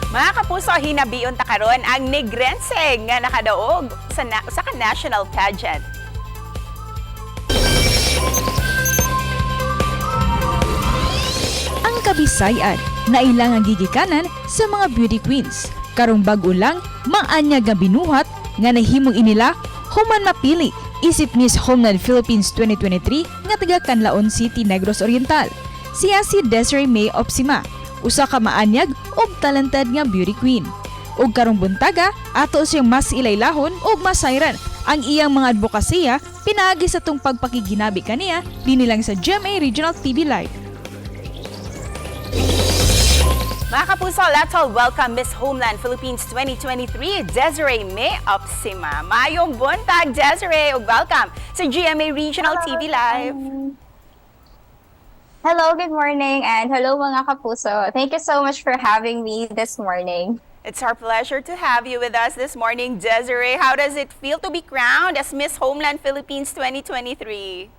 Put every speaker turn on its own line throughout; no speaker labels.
Mga kapuso, hinabiyon ta karon ang Negrense nga nakadaog sa national pageant.
Ang Kabisayan na ilang ang gigikanan sa mga beauty queens. Karong bag-o lang, maanyag nga binuhat nga nahimong inila, human mapili, isip Miss Homeland Philippines 2023 nga taga Canlaon City, Negros Oriental. Siya si Desiree Mae Opsima, usa ka maanyag ug talented nga beauty queen. Ug karong buntaga, ato siyang mas ilaylahon ug masayran ang iyang mga advokasya pinaagi sa tong pagpakiginabi kaniya dinilang sa GMA Regional TV Live.
Mga kapuso, let's all welcome Miss Homeland Philippines 2023, Desiree Mae Opsima. Mayong buntag, Desiree, ug welcome sa GMA Regional TV Live.
Hello, good morning, and hello mga kapuso. Thank you so much for having me this morning.
It's our pleasure to have you with us this morning, Desiree. How does it feel to be crowned as Miss Homeland Philippines 2023?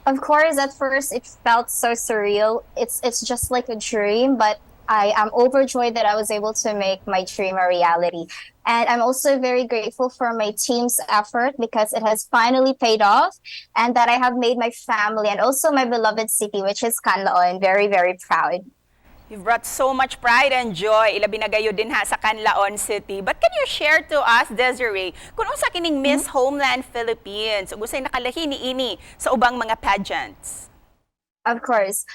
Of course, at first it felt so surreal. It's just like a dream, but I am overjoyed that I was able to make my dream a reality. And I'm also very grateful for my team's effort because it has finally paid off, and that I have made my family and also my beloved city, which is Canlaon, very, very proud.
You've brought so much pride and joy, ilabi na gayo din ha sa Canlaon City. But can you share to us, Desiree, kung unsa kining Miss Homeland Philippines, ug usay nakalahi niini sa ubang mga pageants?
Of course.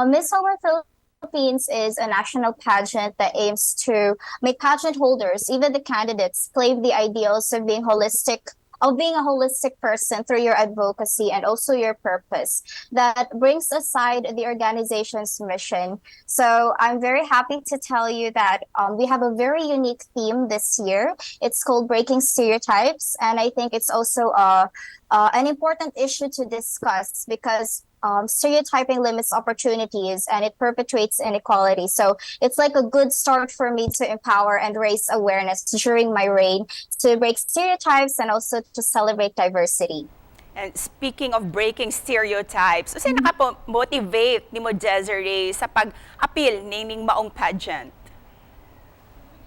Miss Homeland Philippines is a national pageant that aims to make pageant holders, even the candidates, claim the ideals of being a holistic person through your advocacy and also your purpose that brings aside the organization's mission. So I'm very happy to tell you that we have a very unique theme this year. It's called Breaking Stereotypes, and I think it's also an important issue to discuss because stereotyping limits opportunities and it perpetuates inequality. So it's like a good start for me to empower and raise awareness during my reign to break stereotypes and also to celebrate diversity.
And speaking of breaking stereotypes, usay naka-motivate ni mo, Desiree, sa pag-appeal ning maong pageant?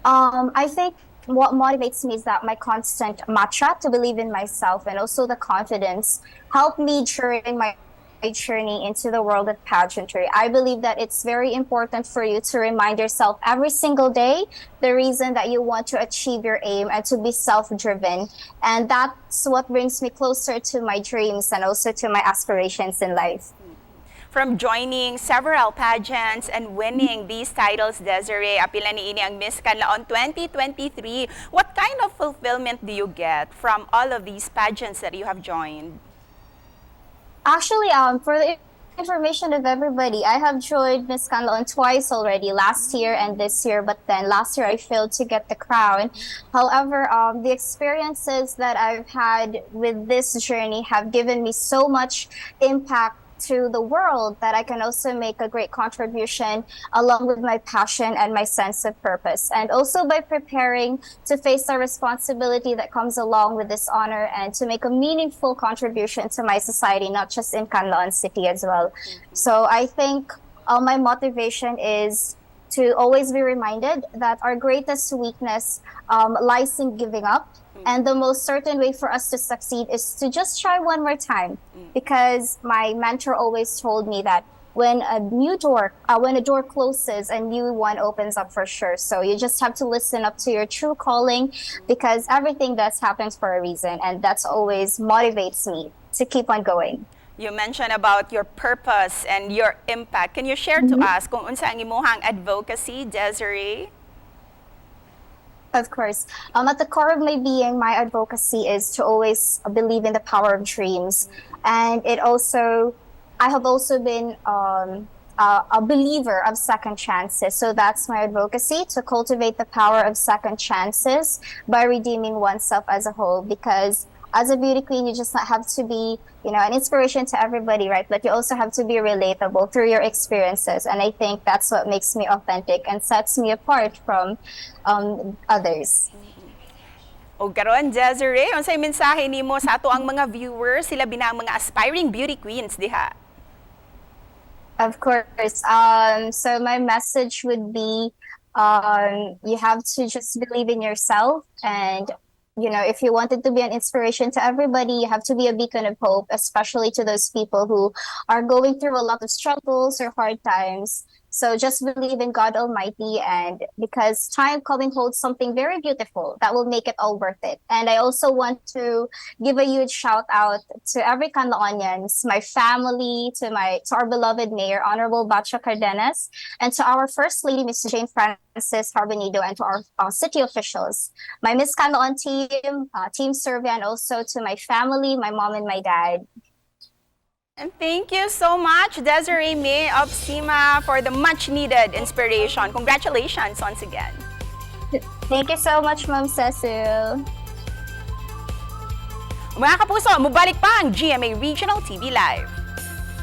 I think what motivates me is that my constant mantra to believe in myself and also the confidence helped me during my journey into the world of pageantry. I believe that it's very important for you to remind yourself every single day the reason that you want to achieve your aim and to be self-driven. And that's what brings me closer to my dreams and also to my aspirations in life.
From joining several pageants and winning these titles, Desiree, apila niini ang Miss Canlaon 2023. What kind of fulfillment do you get from all of these pageants that you have joined?
Actually, for the information of everybody, I have joined Miss Canlaon twice already, last year and this year, but then last year I failed to get the crown. However, the experiences that I've had with this journey have given me so much impact to the world that I can also make a great contribution along with my passion and my sense of purpose. And also by preparing to face the responsibility that comes along with this honor and to make a meaningful contribution to my society, not just in Canlaon City as well. So I think my motivation is to always be reminded that our greatest weakness lies in giving up. And the most certain way for us to succeed is to just try one more time. Because my mentor always told me that when a door closes, a new one opens up for sure. So you just have to listen up to your true calling because everything does happens for a reason. And that's always motivates me to keep on going.
You mentioned about your purpose and your impact. Can you share to us kung unsa ang imong advocacy, Desiree?
Of course. At the core of my being, my advocacy is to always believe in the power of dreams. And I have also been a believer of second chances. So that's my advocacy, to cultivate the power of second chances by redeeming oneself as a whole. Because as a beauty queen, you just not have to be, an inspiration to everybody, right? But you also have to be relatable through your experiences. And I think that's what makes me authentic and sets me apart from others.
O karon, Desiree, unsay mensahe nimo sa ato ang mga viewers, sila binang mga aspiring beauty queens diha?
Of course. So my message would be You have to just believe in yourself, and if you wanted to be an inspiration to everybody, you have to be a beacon of hope, especially to those people who are going through a lot of struggles or hard times. So just believe in God Almighty, and because time coming holds something very beautiful that will make it all worth it. And I also want to give a huge shout out to every Canlaonians, my family, to our beloved Mayor, Honorable Bacha Cardenas, and to our First Lady, Miss Jane Francis Harbonido, and to our city officials, my Miss Canlaon team, Team Survey, and also to my family, my mom and my dad.
And thank you so much, Desiree Mae Opsima, for the much-needed inspiration. Congratulations once again.
Thank you so much, Ma'am Cecil.
Mga kapuso, mabalik pa ang GMA Regional TV Live.